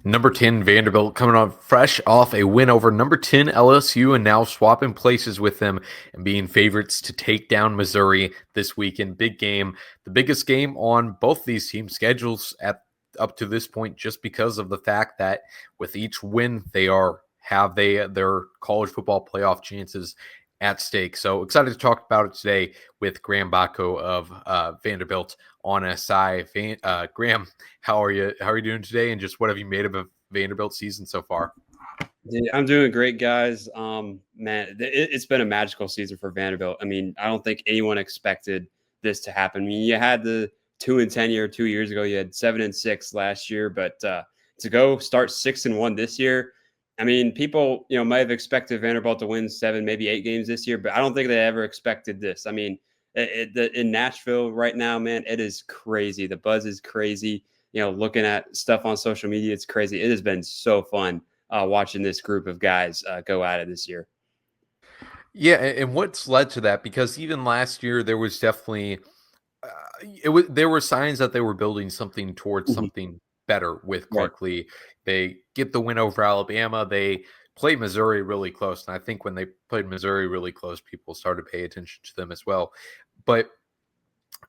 Number 10 Vanderbilt coming on fresh off a win over number 10 LSU and now swapping places with them and being favorites to take down Missouri this weekend. Big game, the biggest game on both these teams' schedules at up to this point, just because of the fact that with each win they have their college football playoff chances at stake. So excited to talk about it today with Graham Baakko of Vanderbilt on SI. Graham, how are you? How are you doing today? And just what have you made of a Vanderbilt season so far? I'm doing great, guys. Man, it's been a magical season for Vanderbilt. I mean, I don't think anyone expected this to happen. I mean, you had the 2-10 year 2 years ago. You had 7-6 last year, but to go start 6-1 this year. I mean, people might have expected Vanderbilt to win 7, maybe 8 games this year, but I don't think they ever expected this. I mean, in Nashville right now, man, it is crazy. The buzz is crazy. Looking at stuff on social media, it's crazy. It has been so fun watching this group of guys go at it this year. Yeah, and what's led to that? Because even last year, there was definitely there were signs that they were building something towards Mhm. something better with Right. Clark Lee. They get the win over Alabama. They play Missouri really close, and I think when they played Missouri really close, people started to pay attention to them as well. But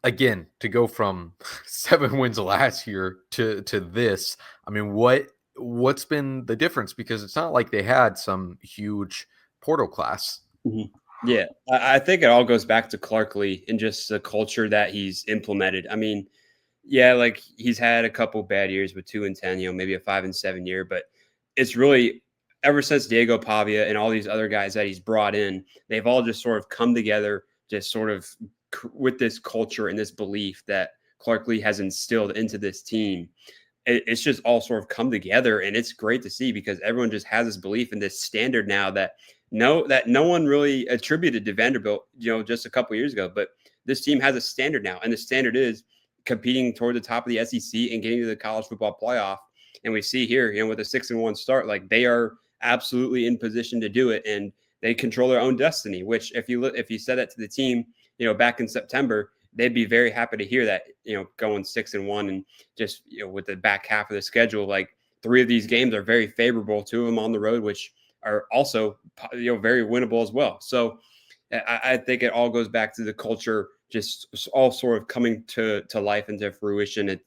again, to go from 7 wins last year to this, I mean, what's been the difference? Because it's not like they had some huge portal class. Mhm. Yeah, I think it all goes back to Clark Lee and just the culture that he's implemented. I mean, yeah, like he's had a couple bad years with 2-10, maybe a 5-7 year, but it's really ever since Diego Pavia and all these other guys that he's brought in, they've all just sort of come together, just sort of with this culture and this belief that Clark Lee has instilled into this team. It's just all sort of come together, and it's great to see because everyone just has this belief in this standard now that no one really attributed to Vanderbilt, just a couple years ago. But this team has a standard now, and the standard is competing toward the top of the SEC and getting to the college football playoff. And we see here, with a 6-1 start, like they are absolutely in position to do it, and they control their own destiny. Which, if you said that to the team, back in September, they'd be very happy to hear that. Going 6-1 and just with the back half of the schedule, like 3 of these games are very favorable. 2 of them on the road, which are also very winnable as well. So I think it all goes back to the culture, just all sort of coming to life and to fruition.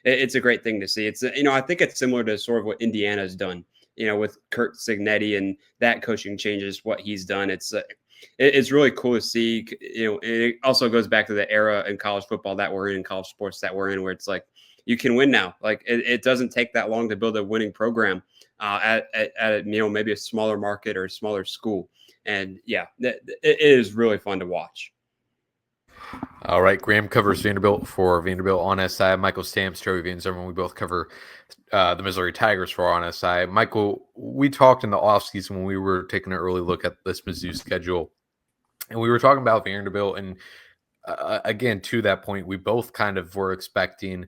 It's a great thing to see. It's I think it's similar to sort of what Indiana has done. With Kurt Signetti and that coaching changes, what he's done. It's really cool to see. It also goes back to the era in college football that we're in college sports that we're in, where it's like you can win now. Like it doesn't take that long to build a winning program at maybe a smaller market or a smaller school. And yeah, it is really fun to watch. All right, Graham covers Vanderbilt for Vanderbilt on SI. Michael Stamps, Joey Van Zerman, we both cover the Missouri Tigers for on SI. Michael, we talked in the offseason when we were taking an early look at this Mizzou schedule, and we were talking about Vanderbilt. And again, to that point, we both kind of were expecting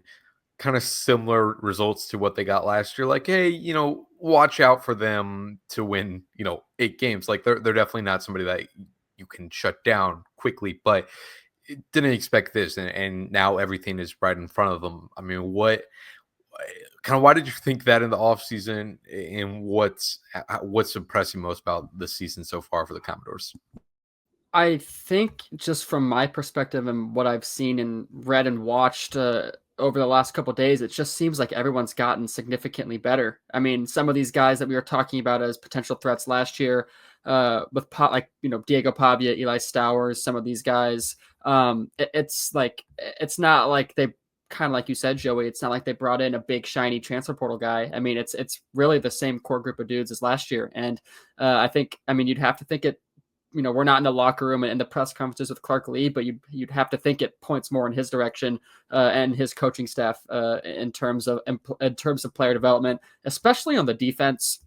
kind of similar results to what they got last year. Like, hey, watch out for them to win, 8 games. Like, they're definitely not somebody that you can shut down quickly, but didn't expect this, and now everything is right in front of them. I mean, why did you think that in the offseason, and what's impressing most about the season so far for the Commodores? I think just from my perspective and what I've seen and read and watched over the last couple of days, it just seems like everyone's gotten significantly better. I mean, some of these guys that we were talking about as potential threats last year, with Diego Pavia, Eli Stowers, some of these guys, it's not like they kind of like you said, Joey. It's not like they brought in a big shiny transfer portal guy. I mean, it's really the same core group of dudes as last year, and you'd have to think it. We're not in the locker room and in the press conferences with Clark Lee, but you'd have to think it points more in his direction and his coaching staff in terms of player development, especially on the defense.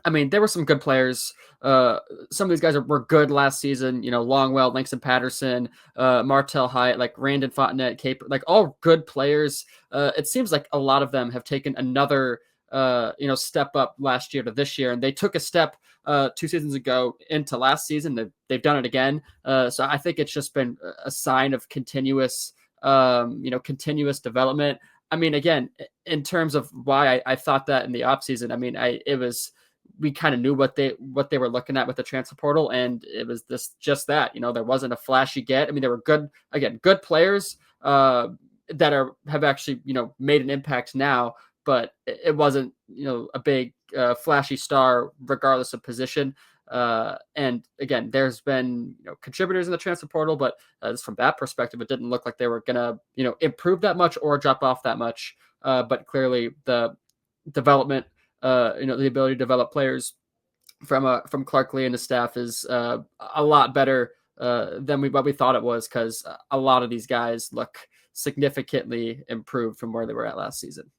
I mean, there were some good players. Some of these guys were good last season. Longwell, Langston Patterson, Martel Hyatt, like Randon Fontenette, Cape, like all good players. It seems like a lot of them have taken another step up last year to this year, and they took a step 2 seasons ago into last season. They've done it again. So I think it's just been a sign of continuous development. I mean, again, in terms of why I thought that in the offseason, I mean, we kind of knew what they were looking at with the transfer portal, and it was just that, there wasn't a flashy get. I mean, there were good players that have actually, made an impact now, but it wasn't, a big flashy star regardless of position. And again, there's been contributors in the transfer portal, but just from that perspective, it didn't look like they were gonna improve that much or drop off that much. But clearly, the development, the ability to develop players from Clark Lee and the staff is a lot better than what we thought it was, because a lot of these guys look significantly improved from where they were at last season.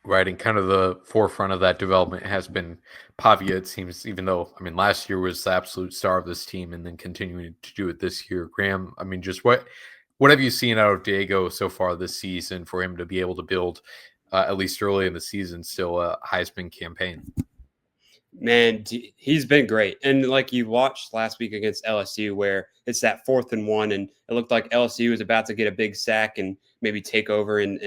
Right, and kind of the forefront of that development has been Pavia, it seems, even though, I mean, last year was the absolute star of this team and then continuing to do it this year. Graham, I mean, just what have you seen out of Diego so far this season for him to be able to build, at least early in the season, still a Heisman campaign? Man, he's been great. And like you watched last week against LSU, where it's that 4th and 1, and it looked like LSU was about to get a big sack and maybe take over in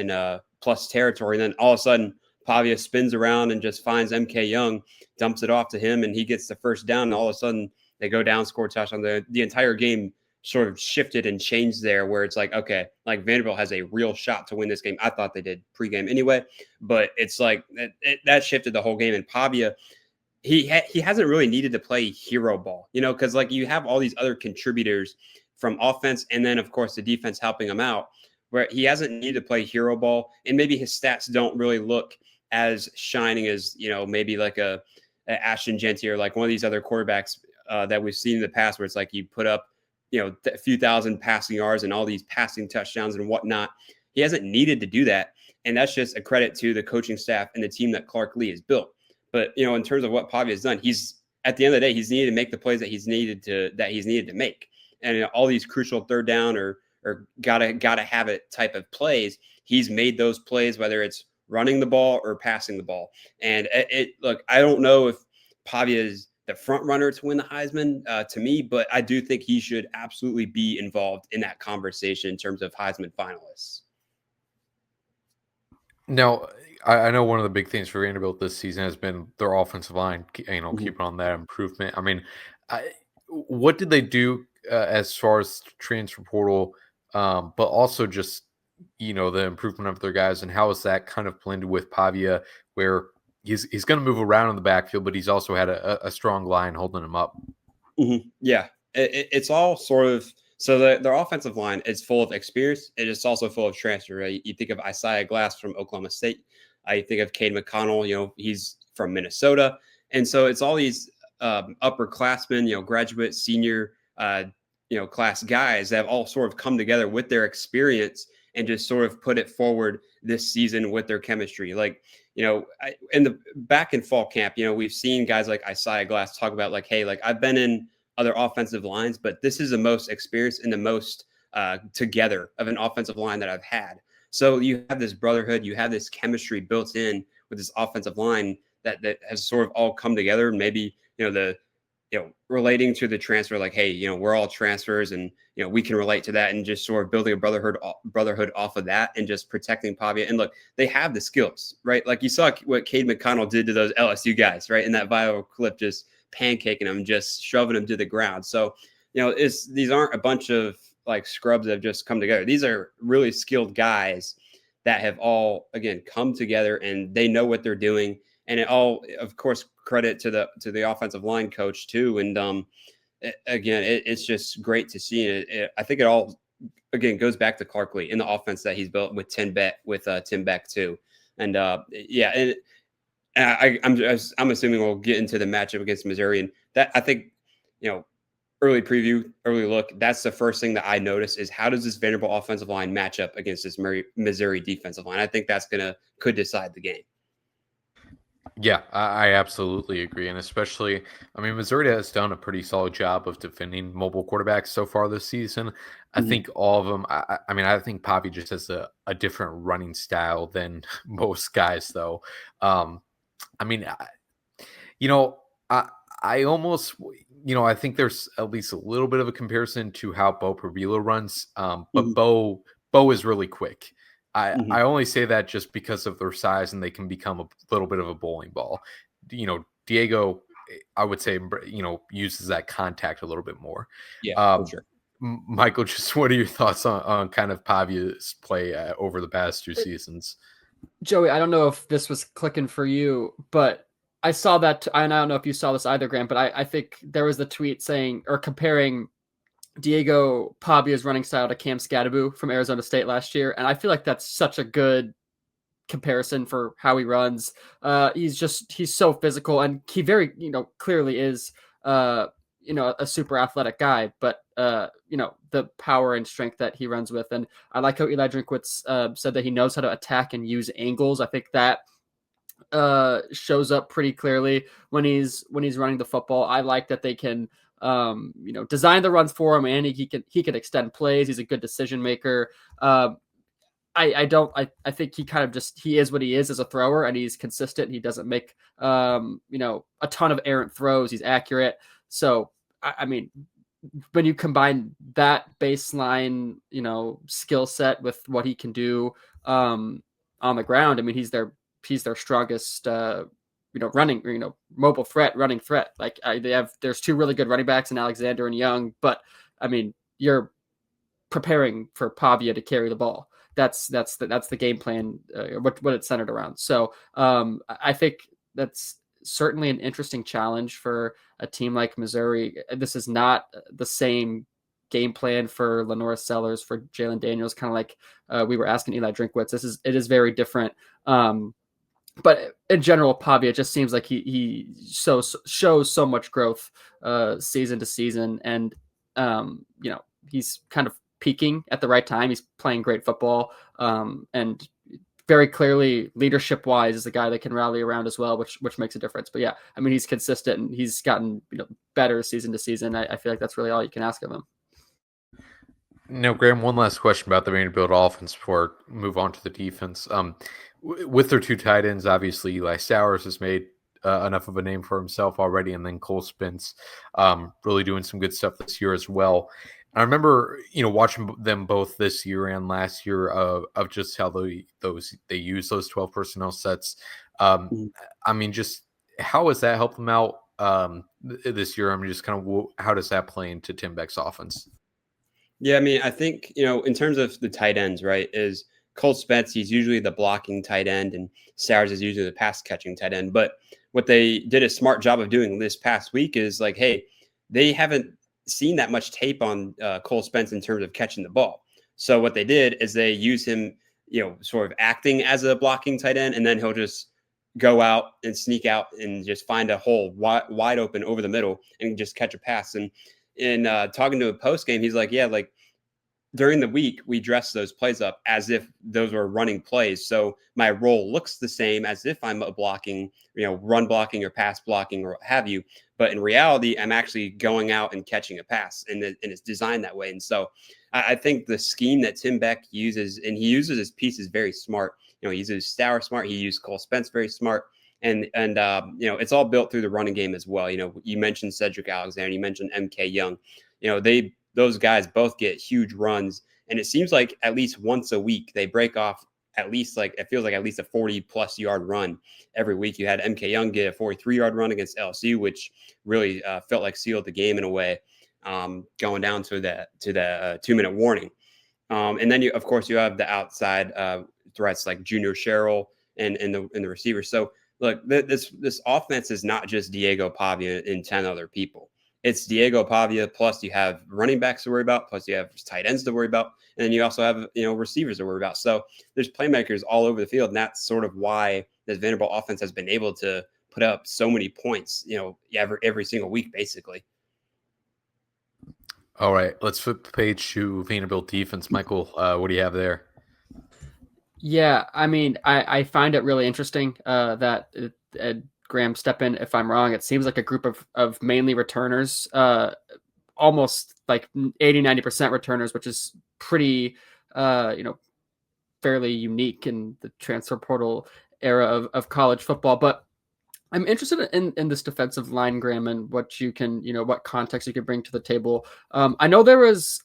plus territory. And then all of a sudden, Pavia spins around and just finds MK Young, dumps it off to him, and he gets the first down. And all of a sudden, they go down, score a touchdown. The entire game sort of shifted and changed there, where it's like, okay, like Vanderbilt has a real shot to win this game. I thought they did pregame anyway, but it's like that shifted the whole game. And Pavia, he hasn't really needed to play hero ball, because like you have all these other contributors from offense and then of course the defense helping him out, where he hasn't needed to play hero ball, and maybe his stats don't really look as shining as maybe like a Ashton Genty or like one of these other quarterbacks that we've seen in the past, where it's like you put up a few thousand passing yards and all these passing touchdowns and whatnot. He hasn't needed to do that, and that's just a credit to the coaching staff and the team that Clark Lee has built. But in terms of what Pavia has done, he's at the end of the day, he's needed to make the plays that he's needed to make, and all these crucial third down or gotta have it type of plays, he's made those plays, whether it's running the ball or passing the ball. And look, I don't know if Pavia is the front runner to win the Heisman to me, but I do think he should absolutely be involved in that conversation in terms of Heisman finalists. Now, I know one of the big things for Vanderbilt this season has been their offensive line, Mm-hmm. keeping on that improvement. I mean, what did they do as far as transfer portal, but also just, the improvement of their guys, and how is that kind of blended with Pavia, where he's going to move around in the backfield, but he's also had a strong line holding him up. Mm-hmm. Yeah, it's all sort of, so their offensive line is full of experience. It is also full of transfer. Right? You think of Isaiah Glass from Oklahoma State. I think of Cade McConnell. He's from Minnesota, and so it's all these upperclassmen, graduate, senior, class guys that have all sort of come together with their experience and just sort of put it forward this season with their chemistry. Like, in the back in fall camp, we've seen guys like Isaiah Glass talk about like, hey, like I've been in other offensive lines, but this is the most experienced and the most together of an offensive line that I've had. So you have this brotherhood, you have this chemistry built in with this offensive line that has sort of all come together. And maybe, relating to the transfer, like, hey, we're all transfers, and, we can relate to that, and just sort of building a brotherhood off of that, and just protecting Pavia. And look, they have the skills, right? Like you saw what Cade McConnell did to those LSU guys, right? In that viral clip, just pancaking them, just shoving them to the ground. So, these aren't a bunch of like scrubs that have just come together. These are really skilled guys that have all, again, come together, and they know what they're doing. And it all, of course, credit to the offensive line coach too. And it's just great to see. I think it all, again, goes back to Clark Lee and the offense that he's built with Tim Beck too. And and I'm assuming we'll get into the matchup against Missouri, and that, I think, early preview, early look, that's the first thing that I notice is how does this Vanderbilt offensive line match up against this Missouri defensive line? I think that's could decide the game. Yeah, I absolutely agree. And especially, I mean, Missouri has done a pretty solid job of defending mobile quarterbacks so far this season. I think all of them, I think Pavia just has a different running style than most guys, though. I almost, I think there's at least a little bit of a comparison to how Bo Prabila runs. But Bo is really quick. I only say that just because of their size, and they can become a little bit of a bowling ball. Diego, I would say, uses that contact a little bit more. Yeah, for sure. Michael, just what are your thoughts on kind of Pavia's play over the past 2 seasons? Joey, I don't know if this was clicking for you, but I saw that, and I don't know if you saw this either, Grant, but I think there was the tweet saying or comparing Diego Pavia's running style to Cam Scadaboo from Arizona State last year, and I feel like that's such a good comparison for how he runs. He's so physical, and he very clearly is a super athletic guy, but the power and strength that he runs with. And I like how Eli Drinkwitz said that he knows how to attack and use angles. I think that shows up pretty clearly when he's running the football. I like that they can design the runs for him, and he can extend plays. He's a good decision maker. I think he kind of he is what he is as a thrower, and he's consistent. He doesn't make a ton of errant throws. He's accurate. So I mean, when you combine that baseline skill set with what he can do on the ground, I mean, he's their strongest running mobile threat, running threat. Like there's 2 really good running backs in Alexander and Young, but I mean, you're preparing for Pavia to carry the ball. That's the game plan, what it's centered around. So I think that's certainly an interesting challenge for a team like Missouri. This is not the same game plan for Lenora Sellers, for Jalen Daniels, kind of like we were asking Eli Drinkwitz. It is very different. But in general, Pavia just seems like he shows so much growth season to season, and he's kind of peaking at the right time. He's playing great football, and very clearly leadership wise is a guy that can rally around as well, which makes a difference. But yeah, I mean, he's consistent and he's gotten better season to season. I feel like that's really all you can ask of him. Now, Graham, one last question about the Vanderbilt offense before we move on to the defense. With their 2 tight ends, obviously Eli Sowers has made enough of a name for himself already, and then Cole Spence really doing some good stuff this year as well. I remember, watching them both this year and last year of just how they use those 12 personnel sets. I mean, just how has that helped them out this year? I mean, just kind of how does that play into Tim Beck's offense? Yeah, I mean, I think, in terms of the tight ends, right, is Cole Spence, he's usually the blocking tight end, and Sowers is usually the pass catching tight end. But what they did a smart job of doing this past week is like, hey, they haven't seen that much tape on Cole Spence in terms of catching the ball. So what they did is they use him, sort of acting as a blocking tight end, and then he'll just go out and sneak out and just find a hole wide open over the middle and just catch a pass. And in talking to a post game, he's like, yeah, like during the week, we dress those plays up as if those were running plays. So my role looks the same as if I'm a blocking, run blocking or pass blocking or what have you. But in reality, I'm actually going out and catching a pass, and it's designed that way. And so I think the scheme that Tim Beck uses, and he uses his pieces very smart. He uses Stour smart. He used Cole Spence very smart. And it's all built through the running game as well. You mentioned Cedric Alexander, you mentioned MK Young. Those guys both get huge runs, and it seems like at least once a week they break off at least it feels like at least a 40+ yard run every week. You had MK Young get a 43-yard run against LSU, which really felt like sealed the game in a way, going down to the 2-minute warning. And then you have the outside threats like Junior Sherrill and the receivers. So look, this offense is not just Diego Pavia and 10 other people. It's Diego Pavia, plus you have running backs to worry about, plus you have tight ends to worry about, and then you also have receivers to worry about. So there's playmakers all over the field, and that's sort of why this Vanderbilt offense has been able to put up so many points, every single week, basically. All right, let's flip the page to Vanderbilt defense. Michael, what do you have there? Yeah, I mean, I find it really interesting that Graham, step in if I'm wrong. It seems like a group of mainly returners, almost like 80-90% returners, which is pretty, fairly unique in the transfer portal era of college football. But I'm interested in this defensive line, Graham, and what you can, what context you can bring to the table. I know there was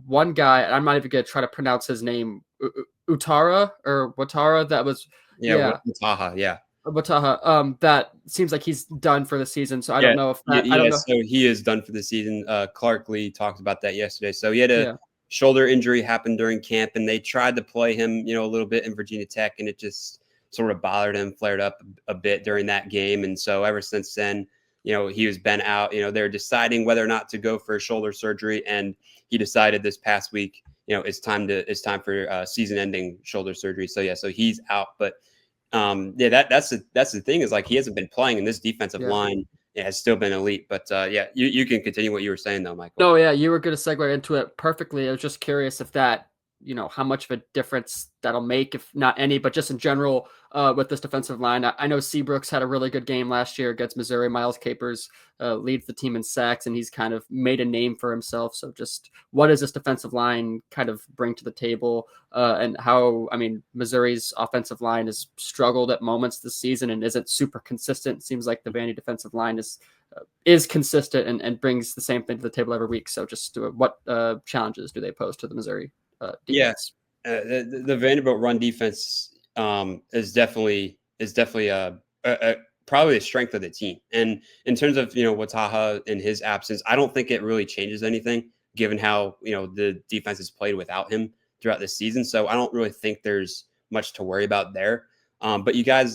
one guy, I'm not even gonna try to pronounce his name, Utara or Watara. That was Taha, yeah. Wataha. That seems like he's done for the season. So I Yeah, don't know if yeah, I don't yeah. know. So he is done for the season. Clark Lee talked about that yesterday. So he had a Yeah. shoulder injury happen during camp, and they tried to play him, a little bit in Virginia Tech, and it just sort of bothered him, flared up a bit during that game. And so ever since then, he was been out. They're deciding whether or not to go for shoulder surgery, and he decided this past week, it's time for season-ending shoulder surgery. So yeah, so he's out, but. That's the thing is like he hasn't been playing, and this defensive line has still been elite. But you can continue what you were saying though, Michael. No, yeah, you were going to segue into it perfectly. I was just curious if that, how much of a difference that'll make, if not any, but just in general with this defensive line. I know Seabrooks had a really good game last year against Missouri. Miles Capers leads the team in sacks, and he's kind of made a name for himself. So just what does this defensive line kind of bring to the table, and how, Missouri's offensive line has struggled at moments this season and isn't super consistent. It seems like the Vandy defensive line is consistent and brings the same thing to the table every week. So just what challenges do they pose to the Missouri defense? The Vanderbilt run defense is definitely probably the strength of the team. And in terms of Wataha in his absence, I don't think it really changes anything given how the defense has played without him throughout the season. So I don't really think there's much to worry about there. But you got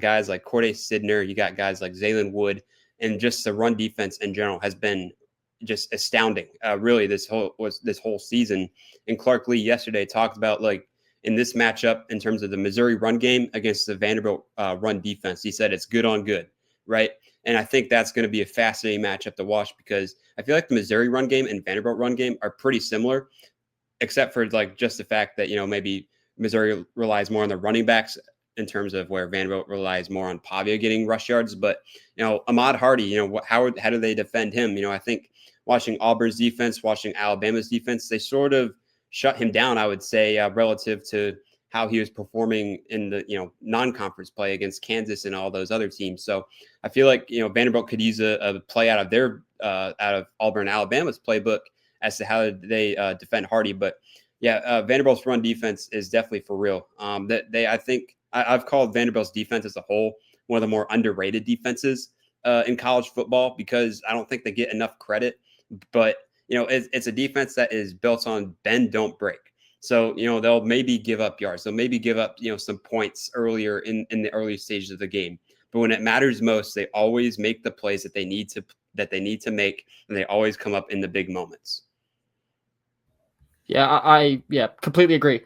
guys like Corday Sidner, you got guys like Zaylen Wood, and just the run defense in general has been just astounding. Really, this whole season. And Clark Lee yesterday talked about like in this matchup in terms of the Missouri run game against the Vanderbilt run defense. He said it's good on good, right? And I think that's going to be a fascinating matchup to watch because I feel like the Missouri run game and Vanderbilt run game are pretty similar, except for like just the fact that maybe Missouri relies more on the running backs in terms of where Vanderbilt relies more on Pavia getting rush yards. But Ahmad Hardy, how do they defend him? I think watching Auburn's defense, watching Alabama's defense, they sort of shut him down, I would say, relative to how he was performing in the non-conference play against Kansas and all those other teams. So I feel like Vanderbilt could use a play out of their out of Auburn, Alabama's playbook as to how they defend Hardy. But yeah, Vanderbilt's run defense is definitely for real. I think I've called Vanderbilt's defense as a whole one of the more underrated defenses in college football because I don't think they get enough credit. But it's a defense that is built on bend, don't break. So they'll maybe give up yards. They'll maybe give up some points earlier in the early stages of the game. But when it matters most, they always make the plays that they need to make, and they always come up in the big moments. Yeah, I completely agree.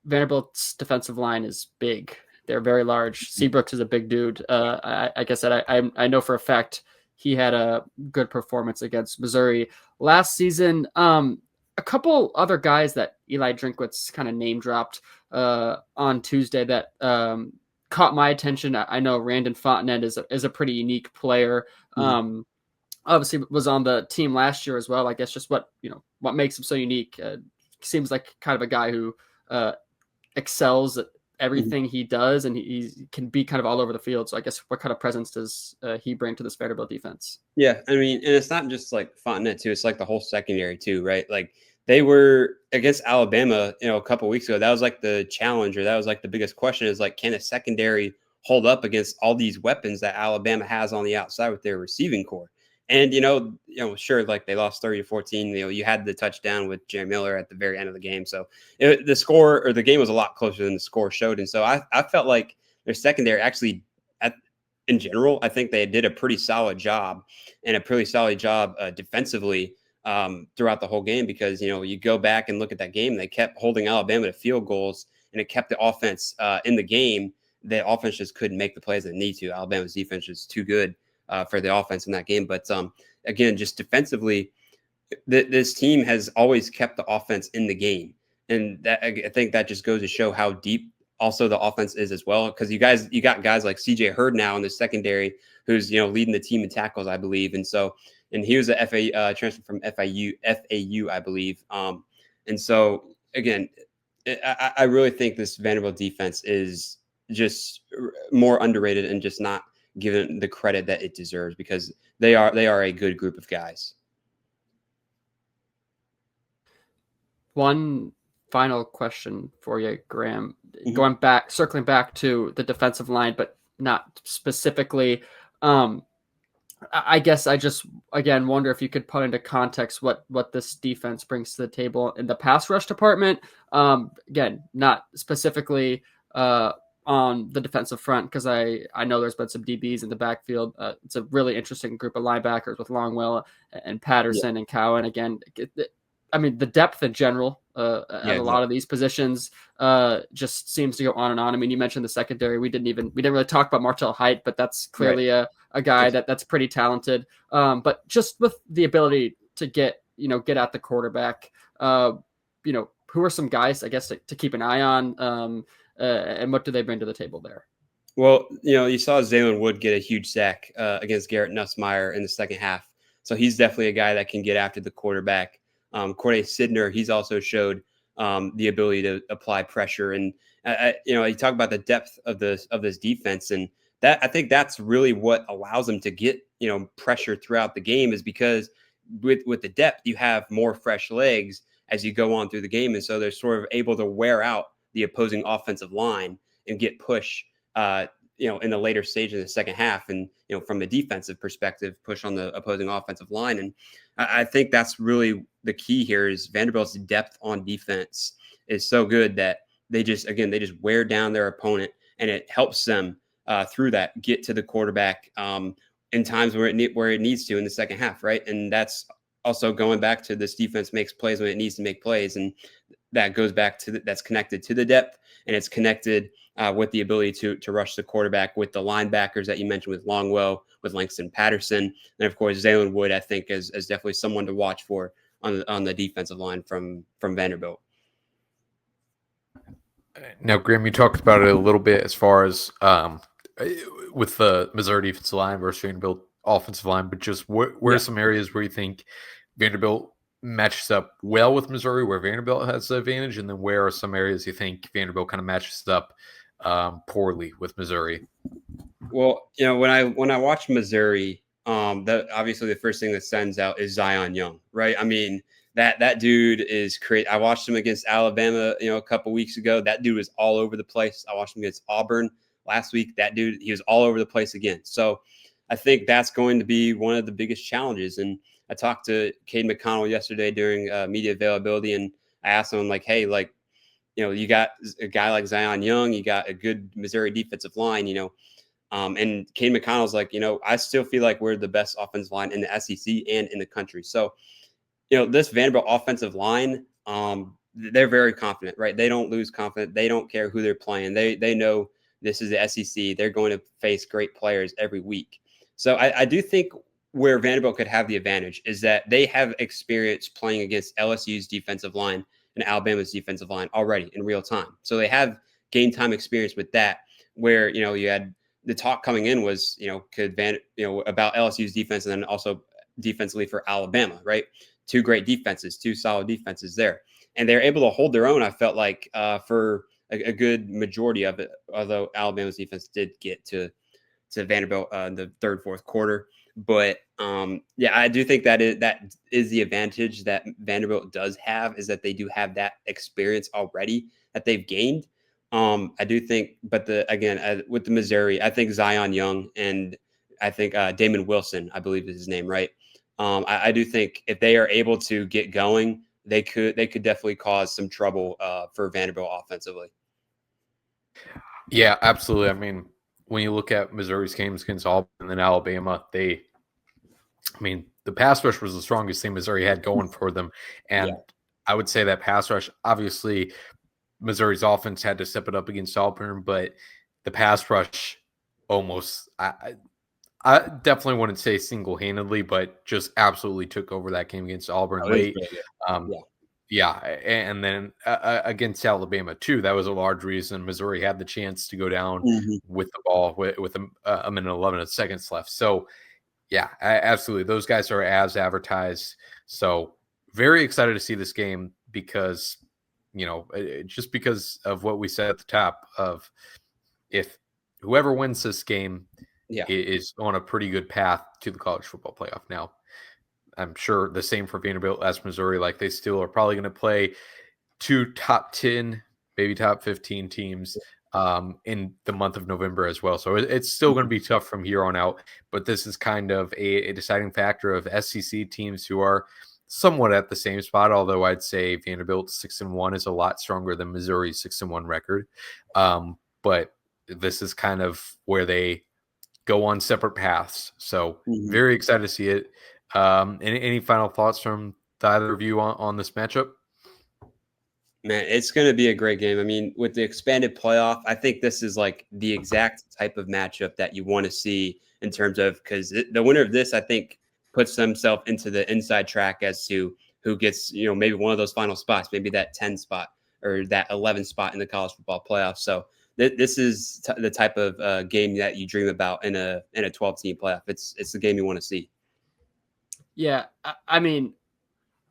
Vanderbilt's defensive line is big. They're very large. Seabrooks is a big dude. Like I said, I know for a fact he had a good performance against Missouri last season. A couple other guys that Eli Drinkwitz kind of name dropped on Tuesday that caught my attention. I know Randon Fontenette is a pretty unique player. Obviously was on the team last year as well. I guess just what makes him so unique. Seems like kind of a guy who excels at everything he does, and he can be kind of all over the field. So I guess what kind of presence does he bring to this Vanderbilt defense? Yeah, I mean, and it's not just like Fontenette too. It's like the whole secondary too, right? Like they were against Alabama, a couple of weeks ago. That was like the challenge, or that was like the biggest question: is like, can a secondary hold up against all these weapons that Alabama has on the outside with their receiving core? And sure, like they lost 30-14. You had the touchdown with Jerry Miller at the very end of the game, so the score or the game was a lot closer than the score showed. And so I felt like their secondary actually, in general, I think they did a pretty solid job defensively throughout the whole game because you go back and look at that game, they kept holding Alabama to field goals, and it kept the offense in the game. The offense just couldn't make the plays they need to. Alabama's defense was too good for the offense in that game. But again, just defensively, this team has always kept the offense in the game. And that, I think that just goes to show how deep also the offense is as well. Because you got guys like CJ Hurd now in the secondary who's, leading the team in tackles, I believe. And he was a transfer from FAU, I believe. And so again, I really think this Vanderbilt defense is just more underrated and just not given the credit that it deserves because they are a good group of guys. One final question for you, Graham. Mhm. Circling back to the defensive line, but not specifically. I guess I just again wonder if you could put into context what this defense brings to the table in the pass rush department. Again, not specifically on the defensive front because I know there's been some DBs in the backfield. It's a really interesting group of linebackers with Longwell and Yeah. Patterson and Cowan. Again, I mean the depth in general at Yeah. a lot of these positions just seems to go on and on. I mean, you mentioned the secondary. We didn't really talk about Martell Height, but that's Right. clearly a guy that's pretty talented. But just with the ability to get at the quarterback, who are some guys I guess to keep an eye on, and what do they bring to the table there? Well, you saw Zaylen Wood get a huge sack against Garrett Nussmeier in the second half. So he's definitely a guy that can get after the quarterback. Corey Sidner, he's also showed the ability to apply pressure. And, you talk about the depth of this defense. And that I think that's really what allows them to get, pressure throughout the game is because with the depth, you have more fresh legs as you go on through the game. And so they're sort of able to wear out the opposing offensive line and get push in the later stage of the second half, and from the defensive perspective, push on the opposing offensive line. And I think that's really the key here is Vanderbilt's depth on defense is so good that they just wear down their opponent, and it helps them through that get to the quarterback in times where it needs to in the second half, right? And that's also going back to this defense makes plays when it needs to make plays, and that goes back to that's connected to the depth, and it's connected with the ability to rush the quarterback with the linebackers that you mentioned with Longwell, with Langston Patterson, and of course Zaylen Wood. I think is definitely someone to watch for on the defensive line from Vanderbilt. Now, Graham, you talked about it a little bit as far as with the Missouri defensive line versus Vanderbilt offensive line, but just where are some areas where you think Vanderbilt matches up well with Missouri, where Vanderbilt has the advantage, and then where are some areas you think Vanderbilt kind of matches up poorly with Missouri? Well, when I watch Missouri, that obviously the first thing that stands out is Zion Young, right? I mean, that dude is crazy. I watched him against Alabama, a couple weeks ago. That dude was all over the place. I watched him against Auburn last week. That dude, he was all over the place again. So I think that's going to be one of the biggest challenges. And I talked to Cade McConnell yesterday during media availability, and I asked him, like, hey, like, you got a guy like Zion Young, you got a good Missouri defensive line, and Cade McConnell's like, I still feel like we're the best offensive line in the SEC and in the country. So, this Vanderbilt offensive line, they're very confident, right? They don't lose confidence. They don't care who they're playing. They know this is the SEC. They're going to face great players every week. So I do think where Vanderbilt could have the advantage is that they have experience playing against LSU's defensive line and Alabama's defensive line already in real time. So they have game time experience with that, where, you had the talk coming in was, about LSU's defense and then also defensively for Alabama, right? Two great defenses, two solid defenses there. And they're able to hold their own, I felt like, for a good majority of it, although Alabama's defense did get to Vanderbilt in the third, fourth quarter. But I do think that is the advantage that Vanderbilt does have, is that they do have that experience already that they've gained. I do think, but with the Missouri, I think Zion Young and I think Damon Wilson, I believe is his name, right? I do think if they are able to get going, they could definitely cause some trouble for Vanderbilt offensively. Yeah, absolutely. I mean, when you look at Missouri's games against Auburn and then Alabama, the pass rush was the strongest thing Missouri had going for them. And I would say that pass rush, obviously, Missouri's offense had to step it up against Auburn, but the pass rush almost, I definitely wouldn't say single-handedly, but just absolutely took over that game against Auburn late. And then against Alabama too, that was a large reason Missouri had the chance to go down with the ball with a minute 11 seconds left. So, yeah, absolutely, those guys are as advertised. So, very excited to see this game because, just because of what we said at the top of if whoever wins this game is on a pretty good path to the college football playoff. Now, I'm sure the same for Vanderbilt as Missouri. Like they still are probably going to play 2 top 10, maybe top 15 teams in the month of November as well. So it's still going to be tough from here on out. But this is kind of a deciding factor of SEC teams who are somewhat at the same spot. Although I'd say Vanderbilt 6-1 is a lot stronger than Missouri's 6-1 record. But this is kind of where they go on separate paths. So very excited to see it. Any final thoughts from either of you on this matchup? Man, it's going to be a great game. I mean, with the expanded playoff, I think this is like the exact type of matchup that you want to see in terms of, because the winner of this, I think, puts themselves into the inside track as to who gets, maybe one of those final spots, maybe that 10 spot or that 11 spot in the college football playoff. So this is the type of game that you dream about in a 12-team playoff. It's the game you want to see. Yeah, I mean,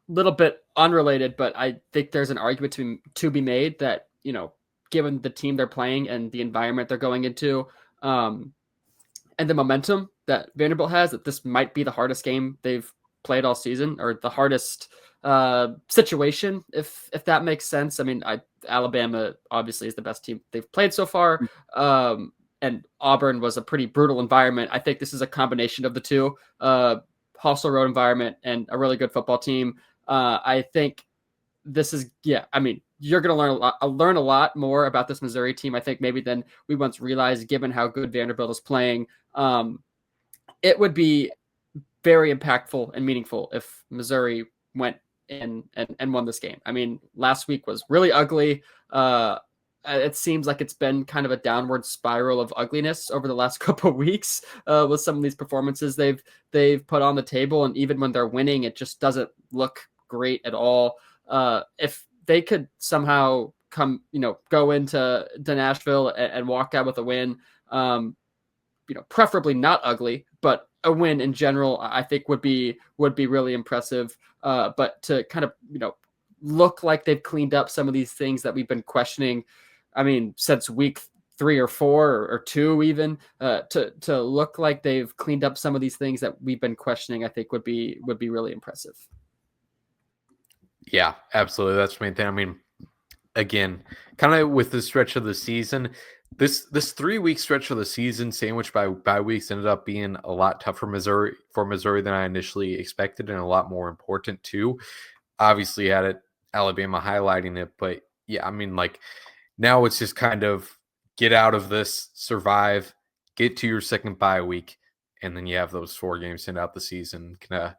little bit unrelated, but I think there's an argument to be made that, given the team they're playing and the environment they're going into, and the momentum that Vanderbilt has, that this might be the hardest game they've played all season, or the hardest situation, if that makes sense. I mean, Alabama obviously is the best team they've played so far, and Auburn was a pretty brutal environment. I think this is a combination of the two, hostile road environment and a really good football team. I think this is, I mean, you're going to learn a lot more about this Missouri team, I think, maybe than we once realized, given how good Vanderbilt is playing. It would be very impactful and meaningful if Missouri went in and won this game. I mean, last week was really ugly. It seems like it's been kind of a downward spiral of ugliness over the last couple of weeks with some of these performances they've put on the table. And even when they're winning, it just doesn't look great at all. If they could somehow go into Nashville and walk out with a win, preferably not ugly, but a win in general, I think would be really impressive. But to kind of, look like they've cleaned up some of these things that we've been questioning. I mean, since week 3 or 4 or 2, even to look like they've cleaned up some of these things that we've been questioning, I think would be really impressive. Yeah, absolutely. That's the main thing. I mean, again, kind of with the stretch of the season, this 3-week stretch of the season, sandwiched by weeks, ended up being a lot tougher for Missouri than I initially expected, and a lot more important too. Obviously, had Alabama highlighting it, but yeah, I mean, like now it's just kind of get out of this, survive, get to your second bye week, and then you have those 4 games to end out the season, kind of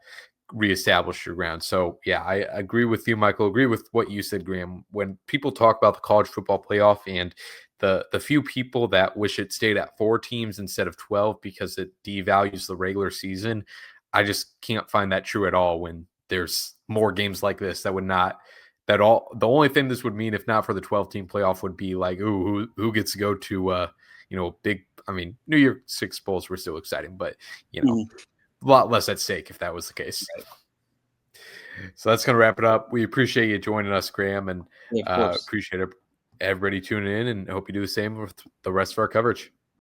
reestablish your ground. So yeah, I agree with you, Michael. Agree with what you said, Graham. When people talk about the college football playoff and the few people that wish it stayed at 4 teams instead of 12 because it devalues the regular season, I just can't find that true at all when there's more games like this that would not the only thing this would mean, if not for the 12-team playoff, would be like, ooh, who gets to go to big, I mean, New Year's Six bowls were still exciting, but a lot less at stake if that was the case. Right. So that's going to wrap it up. We appreciate you joining us, Graham, and appreciate everybody tuning in, and hope you do the same with the rest of our coverage.